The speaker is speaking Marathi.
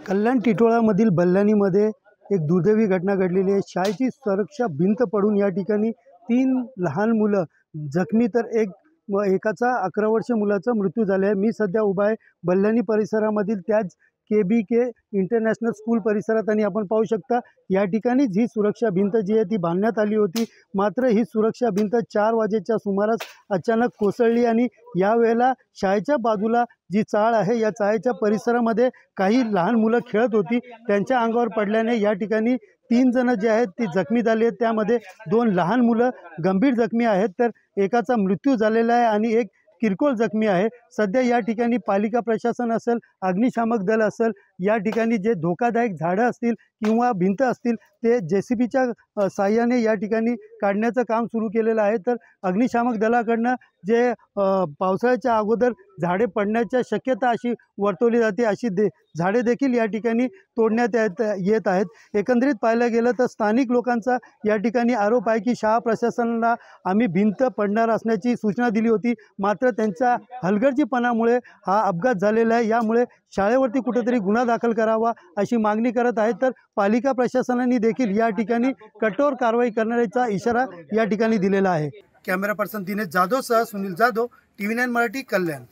कल्याण टिटोळामधील बल्लानीमध्ये एक दुर्दैवी घटना घडलेली आहे। शाळेची सुरक्षा भिंत पडून या ठिकाणी 3 लहान मुलं जखमी, तर एकाचा 11 वर्ष मुलाचा मृत्यू झाला आहे। मी सध्या उभा आहे बल्लानी परिसरामधील त्याच के इंटरनॅशनल स्कूल परिसरात आणि आपण पाहू शकता या ठिकाणी जी सुरक्षा भिंत जी आहे ती बांधण्यात आली होती। मात्र ही सुरक्षा भिंत 4 वाजेच्या सुमारास अचानक कोसळली आणि यावेळेला शाळेच्या बाजूला जी चाळ आहे या चाळीच्या परिसरामध्ये काही लहान मुलं खेळत होती, त्यांच्या अंगावर पडल्याने या ठिकाणी 3 जण जे आहेत ती जखमी झाली आहेत। त्यामध्ये 2 लहान मुलं गंभीर जखमी आहेत, तर एकाचा मृत्यू झालेला आहे आणि एक किरकोळ जखमी आहे। सध्या या ठिकाणी पालिका प्रशासन असेल, अग्निशामक दल असेल, या ठिकाणी जे धोकादायक झाडं असतील किंवा भिंत असतील ते JCBच्या साहाय्याने या ठिकाणी काढण्याचं काम सुरू केलेलं आहे। तर अग्निशामक दलाकडनं जे पावसाळ्याच्या अगोदर झाडे पडण्याच्या शक्यता अशी वर्तवली जाते, अशी झाडे देखील या ठिकाणी तोडण्यात येत आहेत। एकंदरीत पाहायला गेलं तर स्थानिक लोकांचा या ठिकाणी आरोप आहे की शाळा प्रशासनाला आम्ही भिंत पडणार असण्याची सूचना दिली होती, मात्र त्यांच्या हलगर्जीपणामुळे हा अपघात झालेला आहे। यामुळे शाळेवरती कुठेतरी गुन्हा दाखल करावा अशी मागणी करत आहेत। तर पालिका प्रशासनाने देखील या ठिकाणी कठोर कारवाई करण्याचा इशारा या ठिकाणी दिलेला आहे। कॅमेरा पर्सन दिनेश जाधव सह सुनील जाधव, TV9 मराठी, कल्याण।